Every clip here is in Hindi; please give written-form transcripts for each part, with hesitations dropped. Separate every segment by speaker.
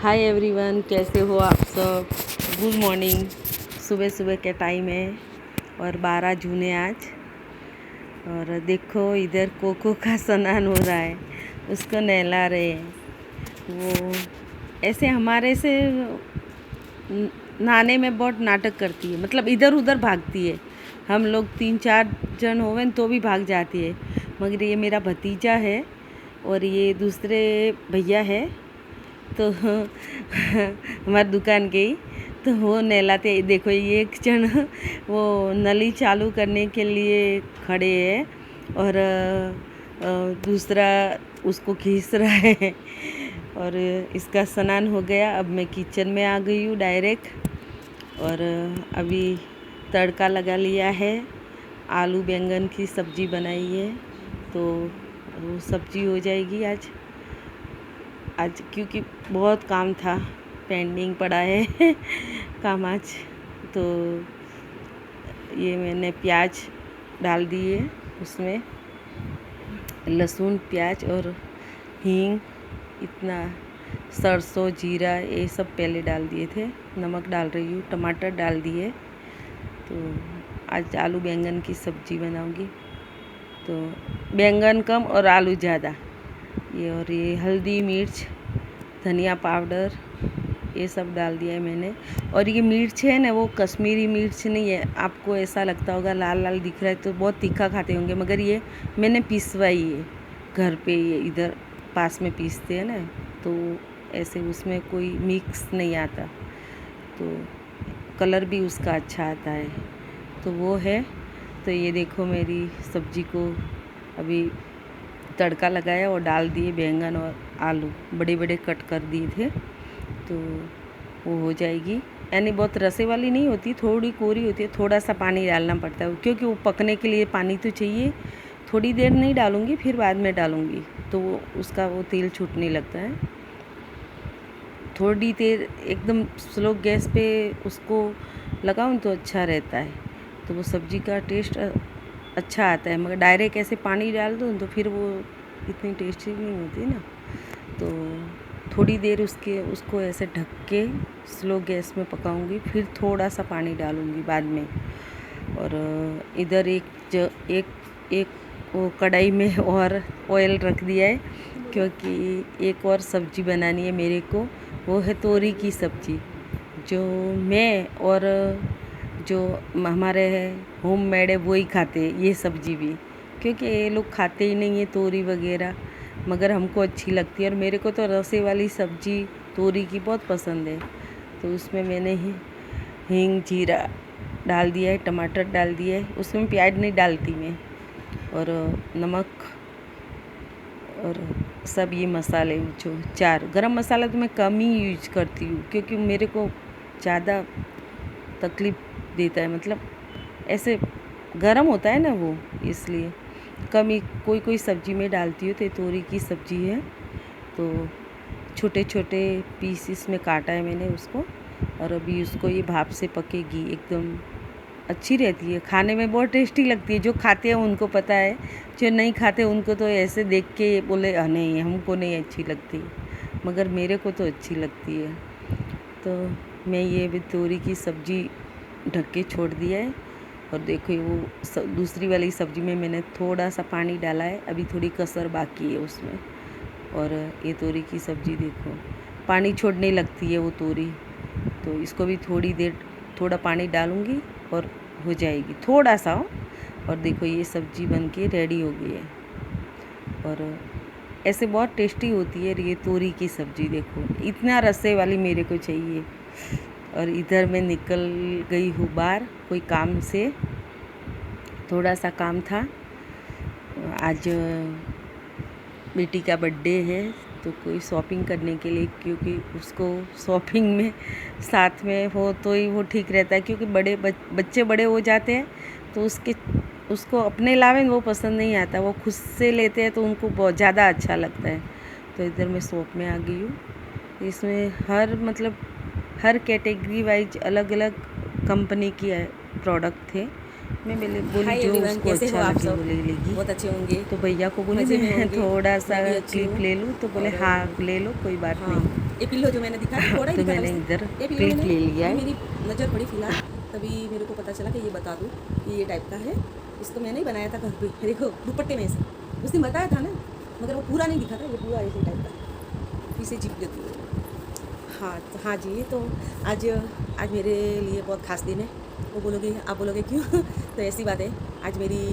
Speaker 1: हाय एवरीवन, कैसे हो आप सब। Good morning. सुबह सुबह के टाइम है और 12 जून है आज। और देखो इधर कोको का स्नान हो रहा है, उसको नहला रहे हैं। वो ऐसे हमारे से नहाने में बहुत नाटक करती है, मतलब इधर उधर भागती है। हम लोग 3-4 जन होवे तो भी भाग जाती है, मगर ये मेरा भतीजा है और ये दूसरे भैया है तो हमारी दुकान के ही तो वो नहलाते। देखो ये एक जन वो नली चालू करने के लिए खड़े है और दूसरा उसको खींच रहा है। और इसका स्नान हो गया। अब मैं किचन में आ गई हूँ डायरेक्ट, और अभी तड़का लगा लिया है। आलू बैंगन की सब्ज़ी बनाई है, तो वो सब्ज़ी हो जाएगी आज क्योंकि बहुत काम था, पेंडिंग पड़ा है काम आज। तो ये मैंने प्याज डाल दिए, उसमें लहसुन प्याज और हींग, इतना सरसों जीरा ये सब पहले डाल दिए थे। नमक डाल रही हूँ, टमाटर डाल दिए। तो आज आलू बैंगन की सब्ज़ी बनाऊंगी, तो बैंगन कम और आलू ज़्यादा। ये और ये हल्दी मिर्च धनिया पाउडर ये सब डाल दिया है मैंने। और ये मिर्च है ना, वो कश्मीरी मिर्च नहीं है। आपको ऐसा लगता होगा लाल लाल दिख रहा है तो बहुत तीखा खाते होंगे, मगर ये मैंने पिसवाई है घर पे। ये इधर पास में पीसते हैं ना, तो ऐसे उसमें कोई मिक्स नहीं आता, तो कलर भी उसका अच्छा आता है। तो वो है। तो ये देखो मेरी सब्ज़ी को अभी तड़का लगाया और डाल दिए बैंगन और आलू बड़े बड़े कट कर दिए थे, तो वो हो जाएगी। यानी बहुत रसे वाली नहीं होती, थोड़ी कोरी होती है। थोड़ा सा पानी डालना पड़ता है क्योंकि वो पकने के लिए पानी तो चाहिए। थोड़ी देर नहीं डालूँगी, फिर बाद में डालूँगी तो वो उसका वो तेल छूटने लगता है। थोड़ी देर एकदम स्लो गैस पे उसको लगाऊँ तो अच्छा रहता है, तो वो सब्ज़ी का टेस्ट अच्छा आता है। मगर डायरेक्ट ऐसे पानी डाल दो तो फिर वो इतनी टेस्टी नहीं होती ना। तो थोड़ी देर उसको ऐसे ढक के स्लो गैस में पकाऊंगी, फिर थोड़ा सा पानी डालूंगी बाद में। और इधर एक वो कढ़ाई में और ऑयल रख दिया है, क्योंकि एक और सब्ज़ी बनानी है मेरे को। वो है तोरी की सब्ज़ी, जो मैं और जो हमारे होम मेड है वही खाते हैं ये सब्ज़ी भी, क्योंकि ये लोग खाते ही नहीं है तोरी वगैरह, मगर हमको अच्छी लगती है। और मेरे को तो रसे वाली सब्ज़ी तोरी की बहुत पसंद है। तो उसमें मैंने हींग जीरा डाल दिया है, टमाटर डाल दिया है, उसमें प्याज नहीं डालती मैं, और नमक और सब ये मसाले जो 4 गरम मसाला तो मैं कम ही यूज करती हूँ, क्योंकि मेरे को ज़्यादा तकलीफ़ देता है, मतलब ऐसे गरम होता है ना वो, इसलिए कम ही कोई सब्ज़ी में डालती हूँ। तो तोरी की सब्ज़ी है, तो छोटे छोटे पीसेस में काटा है मैंने उसको, और अभी उसको ये भाप से पकेगी, एकदम अच्छी रहती है खाने में, बहुत टेस्टी लगती है। जो खाते हैं उनको पता है, जो नहीं खाते उनको तो ऐसे देख के बोले नहीं हमको नहीं अच्छी लगती, मगर मेरे को तो अच्छी लगती है। तो मैं ये भी तोरी की सब्ज़ी ढक के छोड़ दिया है। और देखो वो दूसरी वाली सब्ज़ी में मैंने थोड़ा सा पानी डाला है, अभी थोड़ी कसर बाकी है उसमें। और ये तोरी की सब्ज़ी देखो पानी छोड़ने लगती है वो तोरी, तो इसको भी थोड़ी देर थोड़ा पानी डालूँगी और हो जाएगी थोड़ा सा। और देखो ये सब्ज़ी बन के रेडी हो गई है, और ऐसे बहुत टेस्टी होती है ये तोरी की सब्ज़ी। देखो इतना रसे वाली मेरे को चाहिए। और इधर मैं निकल गई हूँ बाहर कोई काम से, थोड़ा सा काम था। आज बेटी का बर्थडे है, तो कोई शॉपिंग करने के लिए, क्योंकि उसको शॉपिंग में साथ में हो तो ही वो ठीक रहता है, क्योंकि बच्चे बड़े हो जाते हैं तो उसको अपने अलावा वो पसंद नहीं आता, वो खुद से लेते हैं तो उनको बहुत ज़्यादा अच्छा लगता है। तो इधर मैं शॉप में आ गई हूँ, इसमें हर कैटेगरी वाइज अलग अलग कंपनी की प्रोडक्ट थे। मैं बोली जो उसको अच्छा लगे वो ले लेगी।
Speaker 2: बहुत अच्छे होंगे।
Speaker 1: तो भैया को बोली मैं थोड़ा सा क्लिप ले लूँ, तो बोले हाँ ले लो कोई बात नहीं।
Speaker 2: ये पिल्लो जो मैंने दिखाया थोड़ा ही
Speaker 1: तो
Speaker 2: दिखा था
Speaker 1: मैंने
Speaker 2: उसने।
Speaker 1: इधर
Speaker 2: ये पिल्लो
Speaker 1: क्लिप
Speaker 2: मैंने
Speaker 1: ले लिया है।
Speaker 2: मेरी नज़र पड़ी फिलहाल, तभी मेरे को पता चला कि ये बता दूँ कि ये टाइप का है। इसको मैंने ही बनाया था घर पे, देखो दुपट्टे में से उसने बताया था ना, मगर वो पूरा नहीं दिखा था, ये पूरा ऐसे टाइप का पीछे चिप देती है। हाँ तो हाँ जी, तो आज आज मेरे लिए बहुत ख़ास दिन है। वो बोलोगे, आप बोलोगे क्यों? तो ऐसी बात है, आज मेरी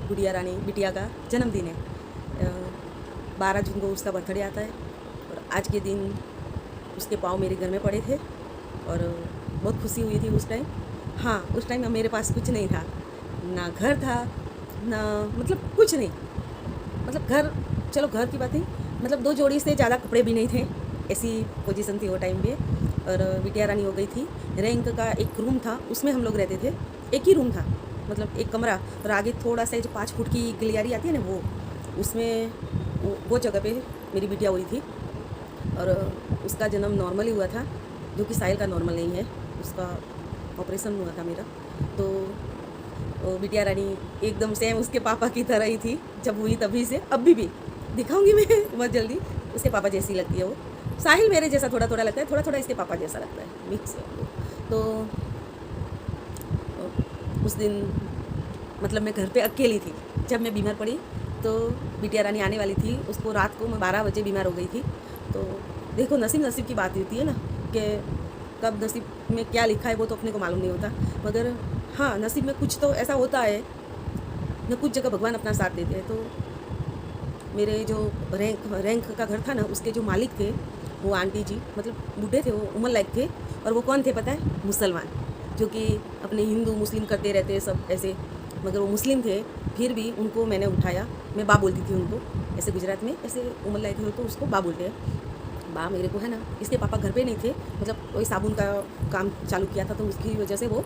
Speaker 2: गुड़िया रानी बिटिया का जन्मदिन है। 12 जून को उसका बर्थडे आता है और आज के दिन उसके पाँव मेरे घर में पड़े थे और बहुत खुशी हुई थी उस टाइम। हाँ, उस टाइम मेरे पास कुछ नहीं था, ना घर था, ना मतलब कुछ नहीं, मतलब घर, चलो घर की बात नहीं, मतलब 2 जोड़ी से ज़्यादा कपड़े भी नहीं थे, ऐसी पोजीशन थी वो टाइम पे। और बिटिया रानी हो गई थी। रैंक का एक रूम था, उसमें हम लोग रहते थे, एक ही रूम था, मतलब एक कमरा, और आगे थोड़ा सा जो 5 फुट की गलियारी आती है ना, वो उसमें वो जगह पे मेरी बिटिया हुई थी। और उसका जन्म नॉर्मल ही हुआ था, जो कि साहिल का नॉर्मल नहीं है, उसका ऑपरेशन हुआ था मेरा। तो वो बिटिया रानी एकदम सेम उसके पापा की तरह ही थी जब हुई, तभी से अभी भी दिखाऊंगी मैं बहुत जल्दी। उसके पापा जैसी लगती है वो। साहिल मेरे जैसा थोड़ा थोड़ा लगता है, थोड़ा थोड़ा इसके पापा जैसा लगता है, मिक्स है वो। तो उस दिन मतलब मैं घर पे अकेली थी जब मैं बीमार पड़ी। तो बिटिया रानी आने वाली थी, उसको रात को मैं 12 बजे बीमार हो गई थी। तो देखो नसीब नसीब की बात होती है ना, कि कब नसीब में क्या लिखा है वो तो अपने को मालूम नहीं होता, मगर हाँ नसीब में कुछ तो ऐसा होता है न, कुछ जगह भगवान अपना साथ देते हैं। तो मेरे जो रैंक का घर था ना, उसके जो मालिक थे वो आंटी जी, मतलब बूढ़े थे, वो उम्र लायक थे। और वो कौन थे पता है? मुसलमान, जो कि अपने हिंदू मुस्लिम करते रहते हैं सब ऐसे, मगर वो मुस्लिम थे। फिर भी उनको मैंने उठाया, मैं बा बोलती थी उनको, ऐसे गुजरात में ऐसे उम्र लायक हो तो उसको बा बोलते हैं। बा मेरे को है ना, इसके पापा घर पे नहीं थे, मतलब कोई साबुन का काम चालू किया था, तो उसकी वजह से वो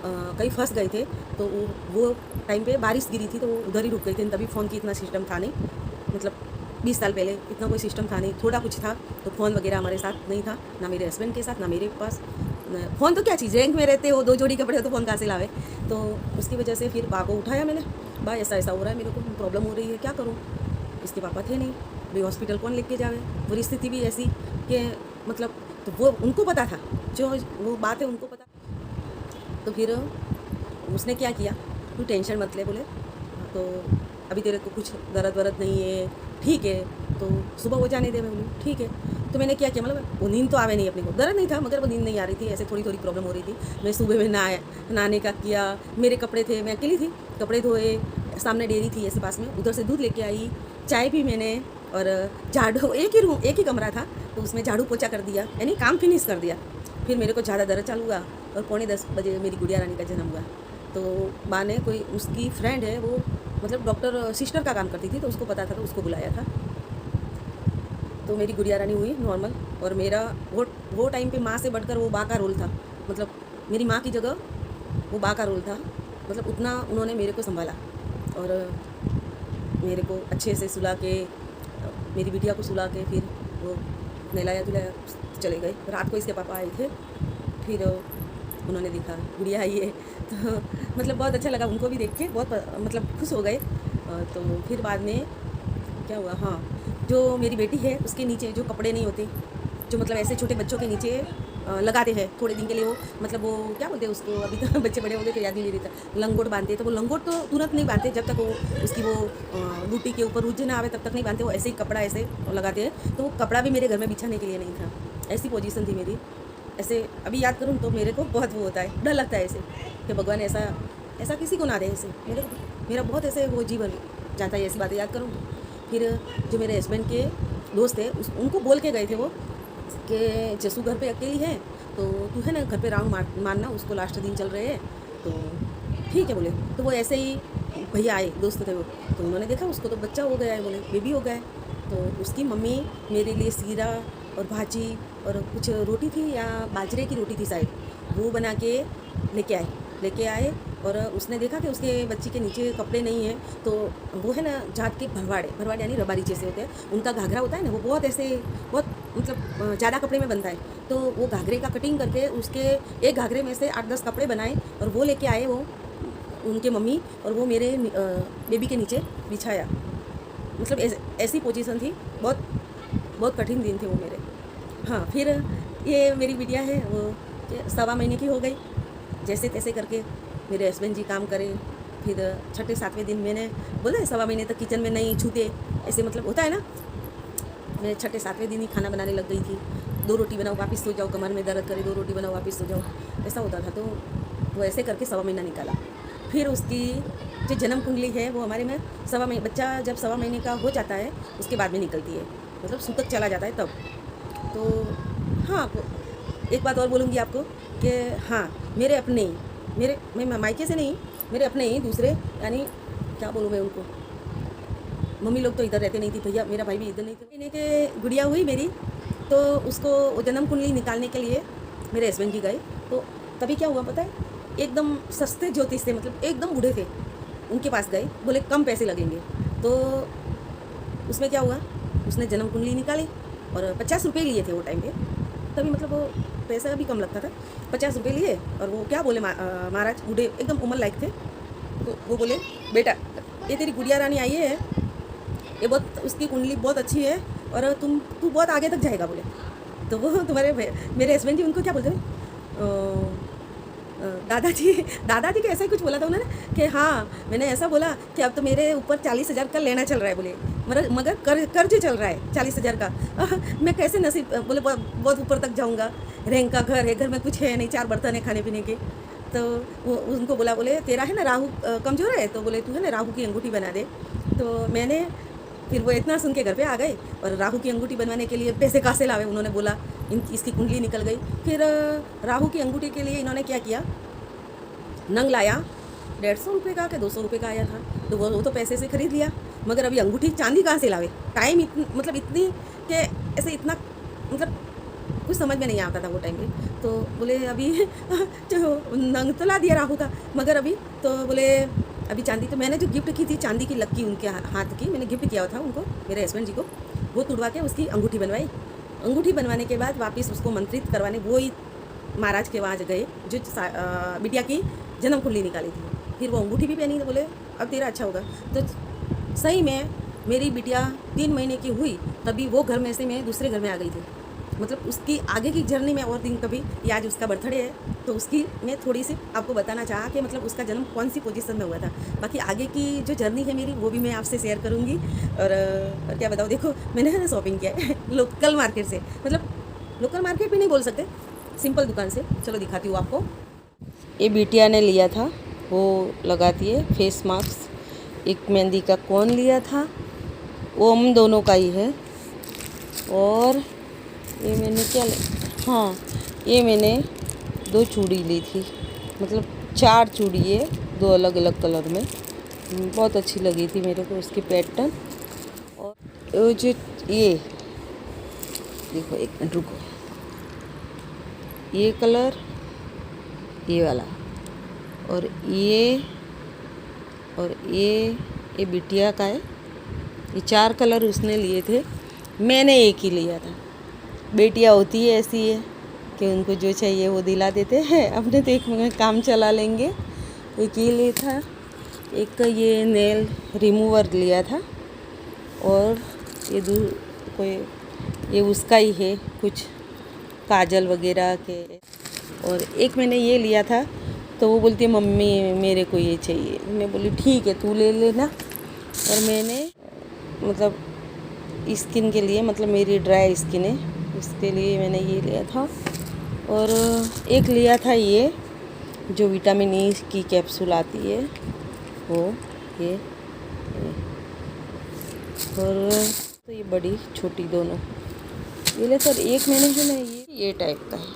Speaker 2: कहीं फंस गए थे। तो वो टाइम पे बारिश गिरी थी, तो वो उधर ही रुक गए थे, तभी फ़ोन की इतना सिस्टम था नहीं, मतलब 20 साल पहले इतना कोई सिस्टम था नहीं, थोड़ा कुछ था। तो फ़ोन वगैरह हमारे साथ नहीं था, ना मेरे हस्बैंड के साथ, ना मेरे पास। फ़ोन तो क्या चीज़, रैंक में रहते हो, 2 जोड़ी कपड़े हो तो फ़ोन कहाँ से लावे। तो उसकी वजह से फिर बा को उठाया मैंने, बा ऐसा ऐसा हो रहा है, मेरे को प्रॉब्लम हो रही है, क्या करूँ? इसके पापा थे नहीं, भाई हॉस्पिटल कौन लेके जावे, परिस्थिति भी ऐसी कि मतलब, तो वो उनको पता था, जो वो बात है उनको पता। तो फिर उसने क्या किया, तू टेंशन मत ले, बोले तो अभी तेरे को कुछ दर्द वरद नहीं है, ठीक है, तो सुबह हो जाने दे। मैं बोली ठीक है। तो मैंने क्या किया, मतलब वो नींद तो आवे नहीं, अपने को दर्द नहीं था मगर वो नींद नहीं आ रही थी, ऐसे थोड़ी थोड़ी प्रॉब्लम हो रही थी। मैं सुबह में नहाने का किया, मेरे कपड़े थे, मैं अकेली थी, कपड़े धोए, सामने डेयरी थी ऐसे पास में, उधर से दूध लेके आई, चाय पी मैंने, और झाड़ू, एक ही कमरा था तो उसमें झाड़ू पोछा कर दिया, यानी काम फिनिश कर दिया। फिर मेरे को ज़्यादा दर्द चालू हुआ और 9:45 बजे मेरी गुड़िया रानी का जन्म हुआ। तो माँ ने, कोई उसकी फ्रेंड है वो, मतलब डॉक्टर सिस्टर का काम करती थी, तो उसको पता था, तो उसको बुलाया था। तो मेरी गुड़िया रानी हुई नॉर्मल। और मेरा वो टाइम पे माँ से बढ़कर वो बा का रोल था, मतलब मेरी माँ की जगह वो बा का रोल था, मतलब उतना उन्होंने मेरे को संभाला। और मेरे को अच्छे से सुला के, मेरी बिटिया को सुला के, फिर वो नहलाया धुलाया, चले गए। रात को इसके पापा आए थे, फिर उन्होंने देखा गुड़िया आई है, तो मतलब बहुत अच्छा लगा उनको भी देख के, बहुत मतलब खुश हो गए। तो फिर बाद में क्या हुआ, हाँ, जो मेरी बेटी है उसके नीचे जो कपड़े नहीं होते, जो मतलब ऐसे छोटे बच्चों के नीचे लगाते हैं थोड़े दिन के लिए, वो मतलब वो क्या बोलते हैं उसको, अभी तो बच्चे बड़े हो गए तो याद नहीं रहता, लंगोट बांधते हैं। तो वो लंगोट तो तुरंत नहीं बांधते, जब तक वो उसकी वो बूटी के ऊपर रुझ ना आवे तब तक नहीं बांधते, वो ऐसे ही कपड़ा ऐसे लगाते हैं। तो वो कपड़ा भी मेरे घर में बिछाने के लिए नहीं था, ऐसी पोजीशन थी मेरी। ऐसे अभी याद करूँ तो मेरे को बहुत वो होता है, डर लगता है ऐसे, कि भगवान ऐसा ऐसा किसी को ना दे। ऐसे मेरा बहुत ऐसे वो जीवन जाता है ऐसी बातें याद करूँ तो। फिर जो मेरे हस्बैंड के दोस्त थे उनको बोल के गए थे वो, कि जसू घर पे अकेली है, तो तू है ना घर पे राउंड मारना, उसको लास्ट दिन चल रहे हैं, तो ठीक है बोले। तो वो ऐसे ही भैया आए, दोस्त थे वो, तो उन्होंने देखा उसको तो बच्चा हो गया है, बोले बेबी हो गया है। तो उसकी मम्मी मेरे लिए सीरा और भाजी और कुछ रोटी थी या बाजरे की रोटी थी शायद, वो बना के लेके आए। और उसने देखा कि उसके बच्ची के नीचे कपड़े नहीं हैं, तो वो है ना जात के भरवाड़े यानी रबारी जैसे होते हैं, उनका घाघरा होता है ना, वो बहुत ऐसे बहुत मतलब ज़्यादा कपड़े में बनता है। तो वो घाघरे का कटिंग करके उसके एक घाघरे में से 8-10 कपड़े बनाए और वो लेके आए वो उनके मम्मी, और वो मेरे बेबी के नीचे बिछाया। मतलब ऐसी पोजीशन थी, बहुत बहुत कठिन दिन थे वो मेरे। हाँ, फिर ये मेरी बिटिया है वो 1.25 महीने की हो गई। जैसे तैसे करके मेरे हस्बैंड जी काम करे। फिर छठे 7वें दिन मैंने बोला 1.25 महीने तक किचन में नहीं छूते, ऐसे मतलब होता है ना। मैं छठे 7वें दिन ही खाना बनाने लग गई थी। 2 रोटी बनाओ वापस सो जाओ, कमर में दर्द करे, 2 रोटी बनाओ वापस सो जाओ, ऐसा होता था। तो वो ऐसे करके 1.25 महीना निकाला। फिर उसकी जो जन्म कुंडली है वो हमारे में 1.25 महीने, बच्चा जब 1.25 महीने का हो जाता है उसके बाद में निकलती है, मतलब सूतक चला जाता है तब। तो हाँ, एक बात और बोलूँगी आपको कि हाँ, मेरे अपने, मेरे मैं मायके से नहीं, मेरे अपने ही दूसरे, यानी क्या बोलूँ मैं उनको, मम्मी लोग तो इधर रहते नहीं थी, भैया मेरा भाई भी इधर नहीं थे। महीने के गुड़िया हुई मेरी, तो उसको वो जन्म कुंडली निकालने के लिए मेरे हस्बैंड जी गए। तो तभी क्या हुआ पता है, एकदम सस्ते ज्योतिष थे, मतलब एकदम बूढ़े थे, उनके पास गए, बोले कम पैसे लगेंगे। तो उसमें क्या हुआ, उसने जन्म कुंडली निकाली और 50 रुपये लिए थे वो टाइम पे, तभी मतलब वो पैसा भी कम लगता था। 50 रुपये लिए और वो क्या बोले, महाराज बूढ़े एकदम उम्र लायक थे। तो वो बोले बेटा ये तेरी गुड़िया रानी आई है, ये बहुत, उसकी कुंडली बहुत अच्छी है और तू बहुत आगे तक जाएगा बोले। तो वो मेरे हस्बैंड जी उनको क्या बोलते हैं, दादाजी को ऐसा ही कुछ बोला था उन्होंने कि हाँ, मैंने ऐसा बोला कि अब तो मेरे ऊपर 40,000 का लेना चल रहा है बोले, मगर कर्ज चल रहा है 40,000 का। मैं कैसे नसीब बोले बहुत ऊपर तक जाऊँगा, रैंक का घर है, घर में कुछ है नहीं, 4 बर्तन है खाने पीने के। तो वो उनको बोला, बोले तेरा है ना राहु कमज़ोर है, तो बोले तू है ना राहु की अंगूठी बना दे। तो मैंने, फिर वो इतना सुन के घर पे आ गए और राहु की अंगूठी बनवाने के लिए पैसे कहाँ से लावे, उन्होंने बोला इसकी कुंडली निकल गई। फिर राहु की अंगूठी के लिए इन्होंने क्या किया, नंग लाया, 150 रुपये का, 200 रुपये का आया था। तो वो तो पैसे से खरीद लिया, मगर अभी अंगूठी चांदी कहाँ से लावे, टाइम मतलब इतनी कि ऐसे इतना, मतलब कुछ समझ में नहीं आता था वो टाइम पे। तो बोले अभी जो नंग तो ला दिया राहु का, मगर अभी तो बोले अभी चांदी, तो मैंने जो गिफ्ट की थी चांदी की लक्की, उनके हाथ की मैंने गिफ्ट किया था उनको, मेरे हस्बैंड जी को, वो तुड़वा के उसकी अंगूठी बनवाई। अंगूठी बनवाने के बाद वापस उसको मंत्रित करवाने वो ही महाराज के वहाँ गए जो बिटिया की जन्म कुंडली निकाली थी। फिर वो अंगूठी भी पहनी, तो बोले अब तेरा अच्छा होगा। तो सही में मेरी बिटिया 3 महीने की हुई तभी वो घर में से मैं दूसरे घर में आ गई थी। मतलब उसकी आगे की जर्नी में और दिन कभी, या आज उसका बर्थडे है तो उसकी मैं थोड़ी सी आपको बताना चाहा कि मतलब उसका जन्म कौन सी पोजीशन में हुआ था। बाकी आगे की जो जर्नी है मेरी वो भी मैं आपसे शेयर करूँगी। और क्या बताऊँ, देखो मैंने है ना शॉपिंग किया है लोकल मार्केट से, मतलब लोकल मार्केट भी नहीं बोल सकते, सिंपल दुकान से। चलो दिखाती हूँ आपको।
Speaker 1: ये बिटिया ने लिया था, वो लगाती है फेस मास्क। एक मेहंदी का कोन लिया था, वो हम दोनों का ही है। और ये मैंने क्या हाँ, ये मैंने 2 चूड़ी ली थी, मतलब 4 चूड़ी है, 2 अलग अलग कलर में। बहुत अच्छी लगी थी मेरे को उसकी पैटर्न। और वो जो ये देखो, एक मिनट रुको, ये कलर, ये वाला, और ये बिटिया का है। ये 4 कलर उसने लिए थे, मैंने एक ही लिया था। बेटियां होती है ऐसी है कि उनको जो चाहिए वो दिला देते हैं, अपने तो एक में काम चला लेंगे। एक ये लिया था, एक ये नेल रिमूवर लिया था, और ये कोई ये उसका ही है, कुछ काजल वगैरह के। और एक मैंने ये लिया था, तो वो बोलती है मम्मी मेरे को ये चाहिए। मैं बोली ठीक है तू ले लेना। और मैंने मतलब स्किन के लिए, मतलब मेरी ड्राई स्किन है उसके लिए मैंने ये लिया था। और एक लिया था ये जो विटामिन ई की कैप्सूल आती है वो, ये। और तो ये बड़ी छोटी दोनों ये ले। सर एक मैंने है ना ये टाइप का है,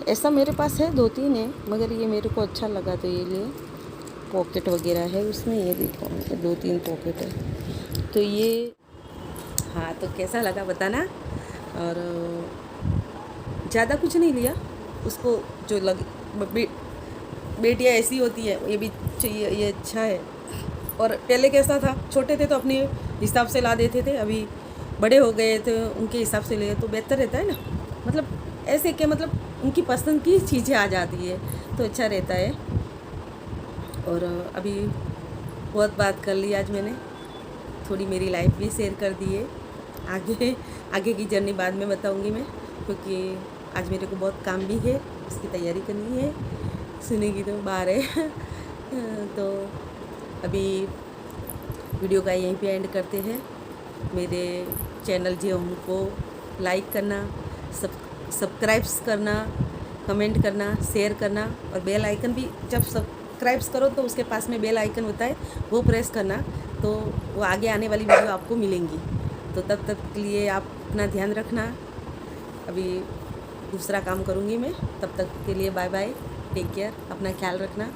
Speaker 1: ऐसा मेरे पास है 2-3 है, मगर ये मेरे को अच्छा लगा तो ये लिए। पॉकेट वगैरह है उसमें, ये देखो 2-3 पॉकेट है। तो ये
Speaker 2: हाँ, तो कैसा लगा बताना। और ज़्यादा कुछ नहीं लिया, उसको जो लगे, बेटियाँ ऐसी होती है, ये भी चाहिए, ये अच्छा है। और पहले कैसा था, छोटे थे तो अपने हिसाब से ला देते थे, अभी बड़े हो गए तो उनके हिसाब से ले तो बेहतर रहता है ना। मतलब ऐसे कि मतलब उनकी पसंद की चीज़ें आ जाती है तो अच्छा रहता है। और अभी बहुत बात कर ली आज मैंने, थोड़ी मेरी लाइफ भी शेयर कर दी है। आगे आगे की जर्नी बाद में बताऊंगी मैं, क्योंकि आज मेरे को बहुत काम भी है, उसकी तैयारी करनी है। सुनेगी तो बाहर है। तो अभी वीडियो का यहीं पे एंड करते हैं। मेरे चैनल जो उनको लाइक करना, सब्सक्राइब्स करना, कमेंट करना, शेयर करना, और बेल आइकन भी जब सब्सक्राइब्स करो तो उसके पास में बेल आइकन होता है, वो प्रेस करना, तो वो आगे आने वाली वीडियो आपको मिलेंगी। तो तब तक के लिए आप अपना ध्यान रखना। अभी दूसरा काम करूँगी मैं, तब तक के लिए बाय बाय, टेक केयर, अपना ख्याल रखना।